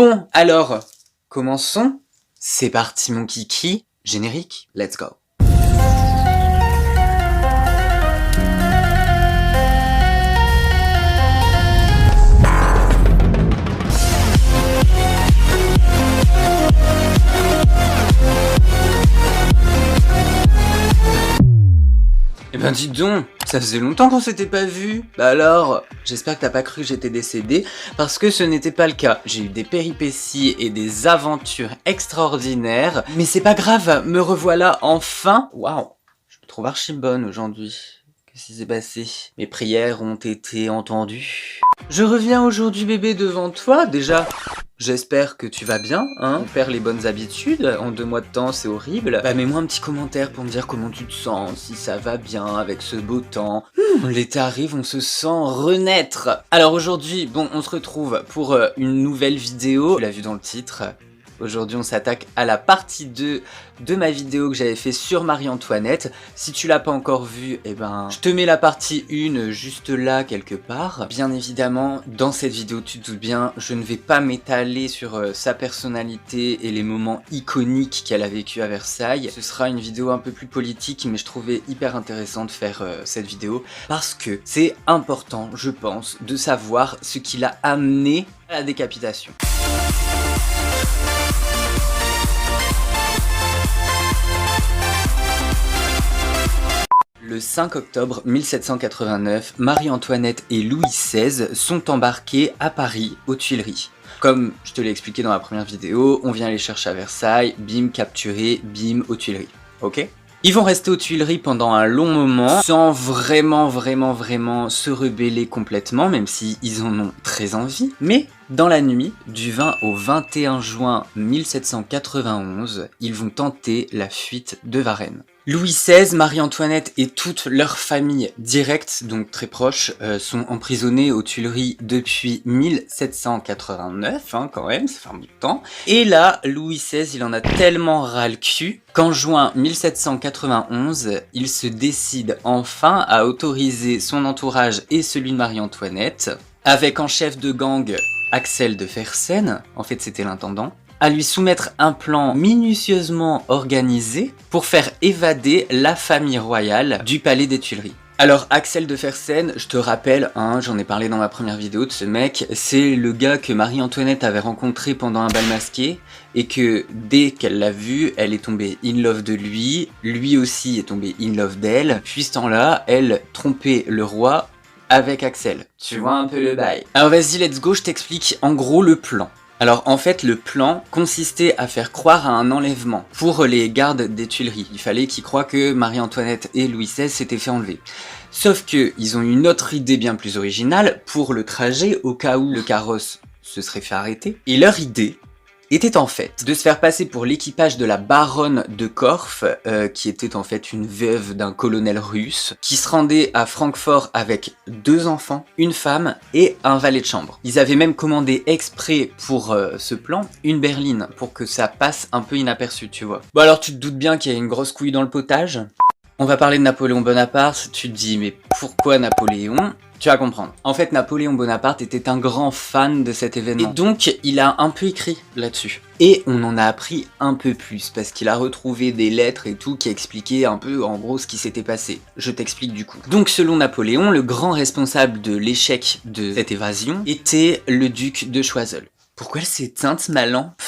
Bon, alors, commençons. C'est parti mon kiki. Générique, let's go. Eh ben dis donc, ça faisait longtemps qu'on s'était pas vu. Bah alors, j'espère que t'as pas cru que j'étais décédé, parce que ce n'était pas le cas. J'ai eu des péripéties et des aventures extraordinaires, mais c'est pas grave, me revoilà enfin. Waouh, je me trouve archi bonne aujourd'hui. Qu'est-ce qui s'est passé? Mes prières ont été entendues. Je reviens aujourd'hui bébé devant toi, déjà. J'espère que tu vas bien, hein. On perd les bonnes habitudes, en 2 mois de temps c'est horrible. Bah mets-moi un petit commentaire pour me dire comment tu te sens, si ça va bien avec ce beau temps. L'été arrive, on se sent renaître. Alors aujourd'hui, bon, on se retrouve pour une nouvelle vidéo. Tu l'as vu dans le titre. Aujourd'hui on s'attaque à la partie 2 de ma vidéo que j'avais fait sur Marie-Antoinette. Si tu l'as pas encore vue, eh ben, je te mets la partie 1 juste là quelque part. Bien évidemment, dans cette vidéo, tu te doutes bien, je ne vais pas m'étaler sur sa personnalité et les moments iconiques qu'elle a vécu à Versailles. Ce sera une vidéo un peu plus politique, mais je trouvais hyper intéressant de faire cette vidéo parce que c'est important, je pense, de savoir ce qui l'a amené à la décapitation. Le 5 octobre 1789, Marie-Antoinette et Louis XVI sont embarqués à Paris, aux Tuileries. Comme je te l'ai expliqué dans la première vidéo, on vient les chercher à Versailles, bim, capturés, bim, aux Tuileries. Ok ? Ils vont rester aux Tuileries pendant un long moment, sans vraiment se rebeller complètement, même si ils en ont très envie. Mais dans la nuit, du 20 au 21 juin 1791, ils vont tenter la fuite de Varennes. Louis XVI, Marie-Antoinette et toute leur famille directe, donc très proche, sont emprisonnés aux Tuileries depuis 1789, hein, quand même, ça fait un bout de temps. Et là, Louis XVI, il en a tellement ras le cul qu'en juin 1791, il se décide enfin à autoriser son entourage et celui de Marie-Antoinette, avec en chef de gang Axel de Fersen, en fait c'était l'intendant, à lui soumettre un plan minutieusement organisé pour faire évader la famille royale du palais des Tuileries. Alors Axel de Fersen, je te rappelle, hein, j'en ai parlé dans ma première vidéo de ce mec, c'est le gars que Marie-Antoinette avait rencontré pendant un bal masqué et que dès qu'elle l'a vu, elle est tombée in love de lui, lui aussi est tombé in love d'elle, puis ce temps-là, elle trompait le roi avec Axel. Tu vois un peu le bail. Alors vas-y, let's go, je t'explique en gros le plan. Alors en fait le plan consistait à faire croire à un enlèvement pour les gardes des Tuileries. Il fallait qu'ils croient que Marie-Antoinette et Louis XVI s'étaient fait enlever. Sauf que ils ont une autre idée bien plus originale pour le trajet au cas où le carrosse se serait fait arrêter. Et leur idée était en fait de se faire passer pour l'équipage de la baronne de Korff, qui était en fait une veuve d'un colonel russe, qui se rendait à Francfort avec 2 enfants, une femme et un valet de chambre. Ils avaient même commandé exprès pour ce plan une berline, pour que ça passe un peu inaperçu, tu vois. Bon alors tu te doutes bien qu'il y a une grosse couille dans le potage. On va parler de Napoléon Bonaparte, tu te dis mais pourquoi Napoléon ? Tu vas comprendre. En fait, Napoléon Bonaparte était un grand fan de cet événement. Et donc, il a un peu écrit là-dessus. Et on en a appris un peu plus, parce qu'il a retrouvé des lettres et tout qui expliquaient un peu, en gros, ce qui s'était passé. Je t'explique du coup. Donc, selon Napoléon, le grand responsable de l'échec de cette évasion était le duc de Choiseul. Pourquoi elle s'est éteinte, ma lampe ?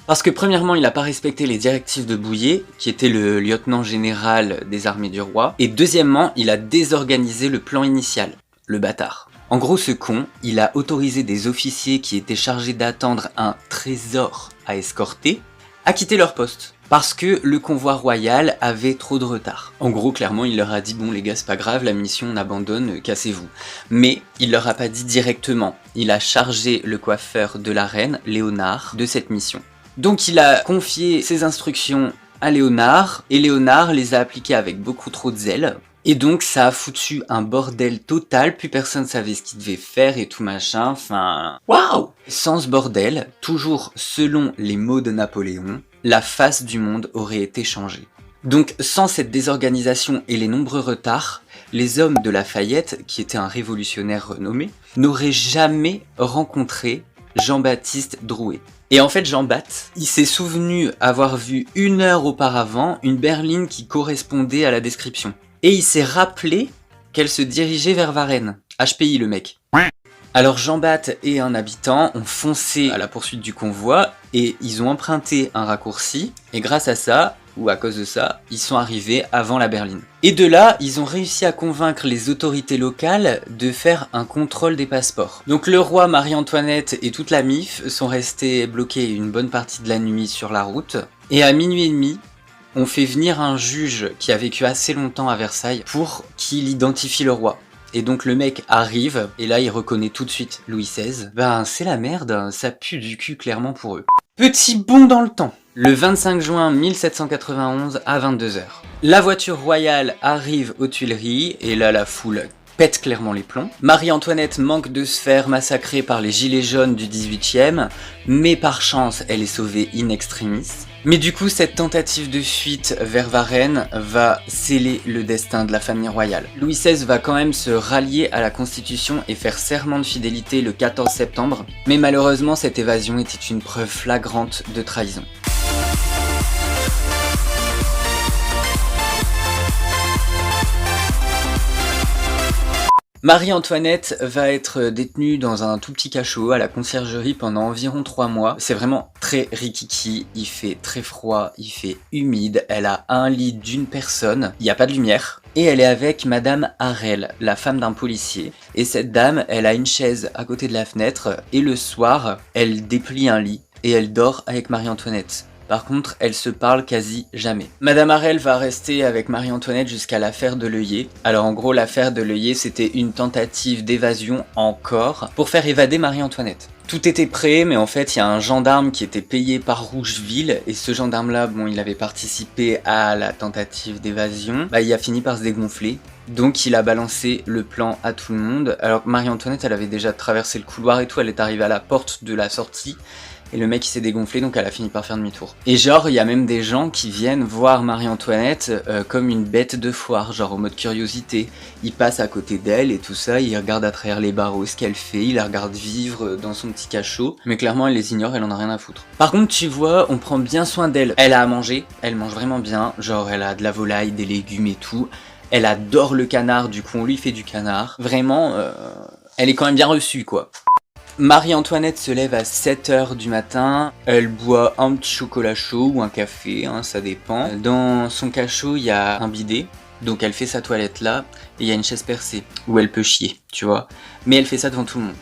Parce que premièrement, il n'a pas respecté les directives de Bouillé, qui était le lieutenant général des armées du roi. Et deuxièmement, il a désorganisé le plan initial. Le bâtard. En gros, ce con, il a autorisé des officiers qui étaient chargés d'attendre un trésor à escorter à quitter leur poste. Parce que le convoi royal avait trop de retard. En gros, clairement, il leur a dit « Bon les gars, c'est pas grave, la mission on abandonne, cassez-vous ». Mais il leur a pas dit directement. Il a chargé le coiffeur de la reine, Léonard, de cette mission. Donc il a confié ses instructions à Léonard, et Léonard les a appliquées avec beaucoup trop de zèle. Et donc ça a foutu un bordel total, plus personne savait ce qu'il devait faire et tout machin, enfin... Waouh! Sans ce bordel, toujours selon les mots de Napoléon, la face du monde aurait été changée. Donc sans cette désorganisation et les nombreux retards, les hommes de Lafayette, qui était un révolutionnaire renommé, n'auraient jamais rencontré Jean-Baptiste Drouet. Et en fait, Jean-Baptiste, il s'est souvenu avoir vu 1 heure auparavant une berline qui correspondait à la description. Et il s'est rappelé qu'elle se dirigeait vers Varennes. HPI le mec. Alors Jean-Baptiste et un habitant ont foncé à la poursuite du convoi et ils ont emprunté un raccourci. Et grâce à ça, ou à cause de ça, ils sont arrivés avant la berline. Et de là, ils ont réussi à convaincre les autorités locales de faire un contrôle des passeports. Donc le roi, Marie-Antoinette et toute la MIF sont restés bloqués une bonne partie de la nuit sur la route. Et à minuit et demi, on fait venir un juge qui a vécu assez longtemps à Versailles pour qu'il identifie le roi. Et donc le mec arrive, et là il reconnaît tout de suite Louis XVI. Ben c'est la merde, ça pue du cul clairement pour eux. Petit bond dans le temps. Le 25 juin 1791 à 22 h. La voiture royale arrive aux Tuileries, et là la foule pète clairement les plombs. Marie-Antoinette manque de se faire massacrer par les gilets jaunes du 18e, mais par chance elle est sauvée in extremis. Mais du coup, cette tentative de fuite vers Varennes va sceller le destin de la famille royale. Louis XVI va quand même se rallier à la Constitution et faire serment de fidélité le 14 septembre, mais malheureusement cette évasion était une preuve flagrante de trahison. Marie-Antoinette va être détenue dans un tout petit cachot à la conciergerie pendant environ 3 mois. C'est vraiment très rikiki, il fait très froid, il fait humide, elle a un lit d'une personne, il n'y a pas de lumière. Et elle est avec Madame Harel, la femme d'un policier. Et cette dame, elle a une chaise à côté de la fenêtre et le soir, elle déplie un lit et elle dort avec Marie-Antoinette. Par contre, elles se parlent quasi jamais. Madame Harel va rester avec Marie-Antoinette jusqu'à l'affaire de l'œillet. Alors en gros, l'affaire de l'œillet, c'était une tentative d'évasion encore pour faire évader Marie-Antoinette. Tout était prêt, mais en fait, il y a un gendarme qui était payé par Rougeville, et ce gendarme-là, bon, il avait participé à la tentative d'évasion. Il a fini par se dégonfler. Donc il a balancé le plan à tout le monde. Alors Marie-Antoinette, elle avait déjà traversé le couloir et tout, elle est arrivée à la porte de la sortie. Et le mec il s'est dégonflé, donc elle a fini par faire demi-tour. Et genre il y a même des gens qui viennent voir Marie-Antoinette comme une bête de foire, genre en mode curiosité. Ils passent à côté d'elle et tout ça, ils regardent à travers les barreaux ce qu'elle fait, ils la regardent vivre dans son petit cachot. Mais clairement elle les ignore, elle en a rien à foutre. Par contre tu vois, on prend bien soin d'elle. Elle a à manger, elle mange vraiment bien, genre elle a de la volaille, des légumes et tout. Elle adore le canard, du coup on lui fait du canard. Vraiment, elle est quand même bien reçue quoi. Marie-Antoinette se lève à 7 h du matin, elle boit un petit chocolat chaud ou un café, hein, ça dépend. Dans son cachot, il y a un bidet, donc elle fait sa toilette là, et il y a une chaise percée, où elle peut chier, tu vois. Mais elle fait ça devant tout le monde,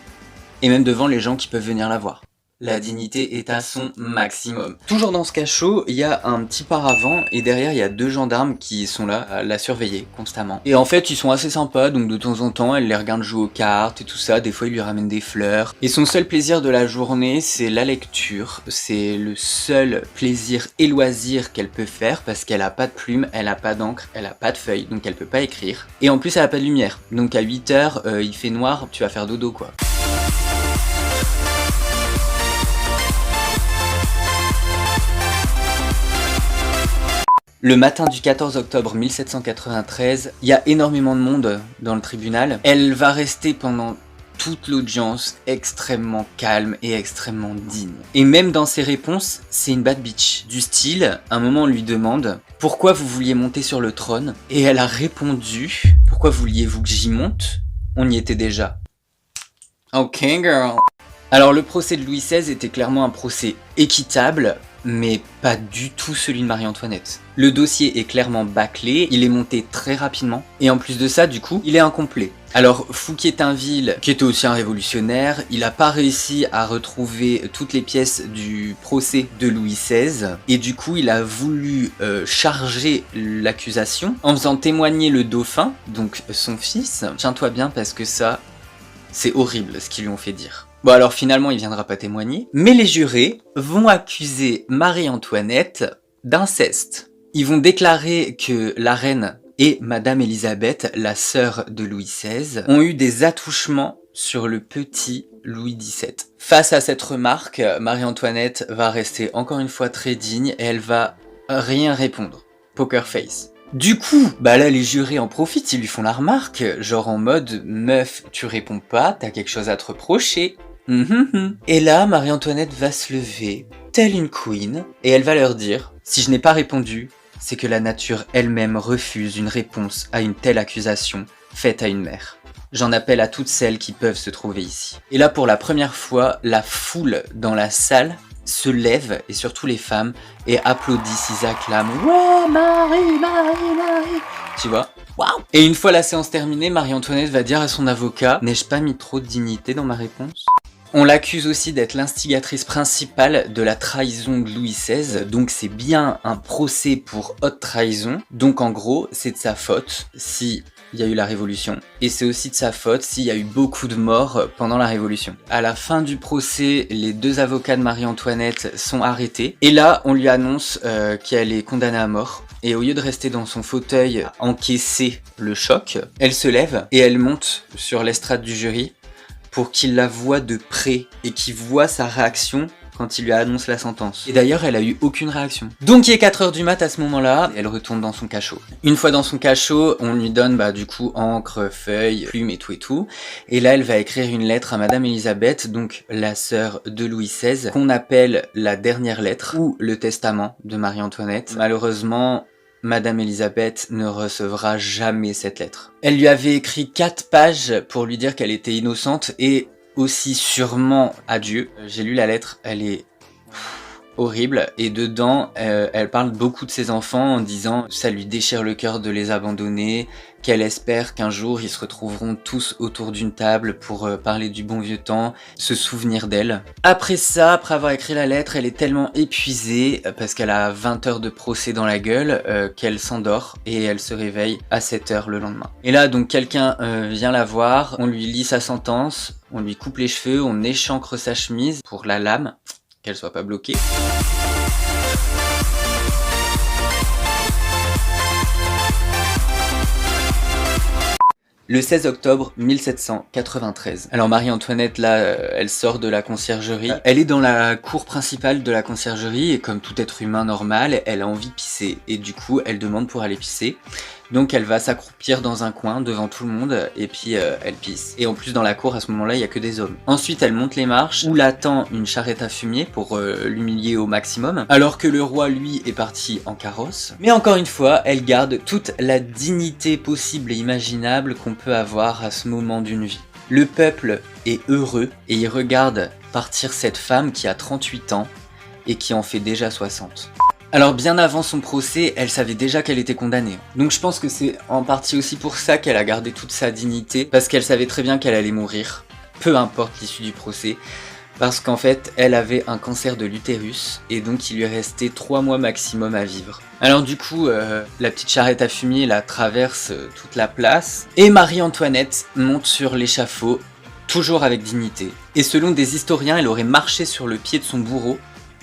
et même devant les gens qui peuvent venir la voir. La dignité est à son maximum. Toujours dans ce cachot, il y a un petit paravent et derrière il y a 2 gendarmes qui sont là à la surveiller constamment. Et en fait ils sont assez sympas, donc de temps en temps elle les regarde jouer aux cartes et tout ça, des fois ils lui ramènent des fleurs. Et son seul plaisir de la journée c'est la lecture, c'est le seul plaisir et loisir qu'elle peut faire parce qu'elle a pas de plume, elle a pas d'encre, elle a pas de feuille, donc elle peut pas écrire. Et en plus elle a pas de lumière, donc à 8 h il fait noir, tu vas faire dodo quoi. Le matin du 14 octobre 1793, il y a énormément de monde dans le tribunal. Elle va rester pendant toute l'audience extrêmement calme et extrêmement digne. Et même dans ses réponses, c'est une bad bitch. Du style, à un moment on lui demande « Pourquoi vous vouliez monter sur le trône ?» Et elle a répondu « Pourquoi vouliez-vous que j'y monte ? On y était déjà. » Ok girl. Alors le procès de Louis XVI était clairement un procès équitable, mais pas du tout celui de Marie-Antoinette. Le dossier est clairement bâclé, il est monté très rapidement, et en plus de ça, du coup, il est incomplet. Alors Fouquier-Tinville, qui était aussi un révolutionnaire, il n'a pas réussi à retrouver toutes les pièces du procès de Louis XVI, et du coup il a voulu charger l'accusation en faisant témoigner le dauphin, donc son fils. Tiens-toi bien parce que ça, c'est horrible ce qu'ils lui ont fait dire. Bon alors finalement il viendra pas témoigner, mais les jurés vont accuser Marie-Antoinette d'inceste. Ils vont déclarer que la reine et Madame Elisabeth, la sœur de Louis XVI, ont eu des attouchements sur le petit Louis XVII. Face à cette remarque, Marie-Antoinette va rester encore une fois très digne et elle va rien répondre. Poker face. Du coup, bah là les jurés en profitent, ils lui font la remarque, genre en mode « Meuf, tu réponds pas, t'as quelque chose à te reprocher ?» Et là, Marie-Antoinette va se lever, telle une queen, et elle va leur dire « Si je n'ai pas répondu, c'est que la nature elle-même refuse une réponse à une telle accusation faite à une mère. J'en appelle à toutes celles qui peuvent se trouver ici. » Et là, pour la première fois, la foule dans la salle se lève, et surtout les femmes, et applaudissent, ils acclament « Ouais, Marie, Marie, Marie !» Tu vois? Waouh! Et une fois la séance terminée, Marie-Antoinette va dire à son avocat « N'ai-je pas mis trop de dignité dans ma réponse ?» On l'accuse aussi d'être l'instigatrice principale de la trahison de Louis XVI, donc c'est bien un procès pour haute trahison. Donc en gros, c'est de sa faute si il y a eu la Révolution, et c'est aussi de sa faute s'il y a eu beaucoup de morts pendant la Révolution. À la fin du procès, les deux avocats de Marie-Antoinette sont arrêtés, et là, on lui annonce qu'elle est condamnée à mort. Et au lieu de rester dans son fauteuil à encaisser le choc, elle se lève et elle monte sur l'estrade du jury pour qu'il la voie de près et qu'il voit sa réaction quand il lui annonce la sentence. Et d'ailleurs, elle a eu aucune réaction. Donc il est 4 h du mat à ce moment-là, elle retourne dans son cachot. Une fois dans son cachot, on lui donne du coup encre, feuille, plume et tout. Et là, elle va écrire une lettre à Madame Elisabeth, donc la sœur de Louis XVI, qu'on appelle la dernière lettre ou le testament de Marie-Antoinette. Malheureusement, Madame Elisabeth ne recevra jamais cette lettre. Elle lui avait écrit 4 pages pour lui dire qu'elle était innocente et aussi sûrement à Dieu. J'ai lu la lettre, elle est horrible, et dedans elle parle beaucoup de ses enfants en disant ça lui déchire le cœur de les abandonner, qu'elle espère qu'un jour ils se retrouveront tous autour d'une table pour parler du bon vieux temps, se souvenir d'elle. Après ça, après avoir écrit la lettre, elle est tellement épuisée parce qu'elle a 20 heures de procès dans la gueule qu'elle s'endort et elle se réveille à 7 h le lendemain. Et là donc quelqu'un vient la voir, on lui lit sa sentence, on lui coupe les cheveux, on échancre sa chemise pour la lame, qu'elle soit pas bloquée. Le 16 octobre 1793. Alors Marie-Antoinette, là, elle sort de la conciergerie. Elle est dans la cour principale de la conciergerie et comme tout être humain normal, elle a envie de pisser. Et du coup, elle demande pour aller pisser. Donc elle va s'accroupir dans un coin devant tout le monde et puis elle pisse. Et en plus dans la cour à ce moment-là il n'y a que des hommes. Ensuite elle monte les marches où l'attend une charrette à fumier pour l'humilier au maximum. Alors que le roi lui est parti en carrosse. Mais encore une fois elle garde toute la dignité possible et imaginable qu'on peut avoir à ce moment d'une vie. Le peuple est heureux et il regarde partir cette femme qui a 38 ans et qui en fait déjà 60. Alors bien avant son procès, elle savait déjà qu'elle était condamnée. Donc je pense que c'est en partie aussi pour ça qu'elle a gardé toute sa dignité, parce qu'elle savait très bien qu'elle allait mourir, peu importe l'issue du procès, parce qu'en fait, elle avait un cancer de l'utérus, et donc il lui restait 3 mois maximum à vivre. Alors du coup, la petite charrette à fumier la traverse toute la place, et Marie-Antoinette monte sur l'échafaud, toujours avec dignité. Et selon des historiens, elle aurait marché sur le pied de son bourreau,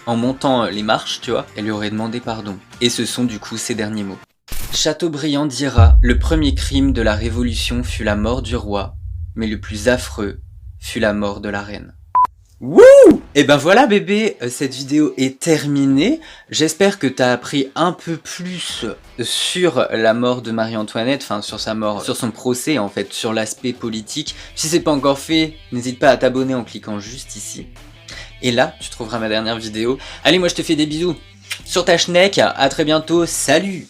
en montant les marches, tu vois, elle lui aurait demandé pardon. Et ce sont du coup ses derniers mots. Chateaubriand dira « Le premier crime de la Révolution fut la mort du roi, mais le plus affreux fut la mort de la reine. » Wouh! Et ben voilà bébé, cette vidéo est terminée. J'espère que t'as appris un peu plus sur la mort de Marie-Antoinette, enfin sur sa mort, sur son procès en fait, sur l'aspect politique. Si c'est pas encore fait, n'hésite pas à t'abonner en cliquant juste ici. Et là, tu trouveras ma dernière vidéo. Allez, moi je te fais des bisous sur ta schneck, à très bientôt, salut!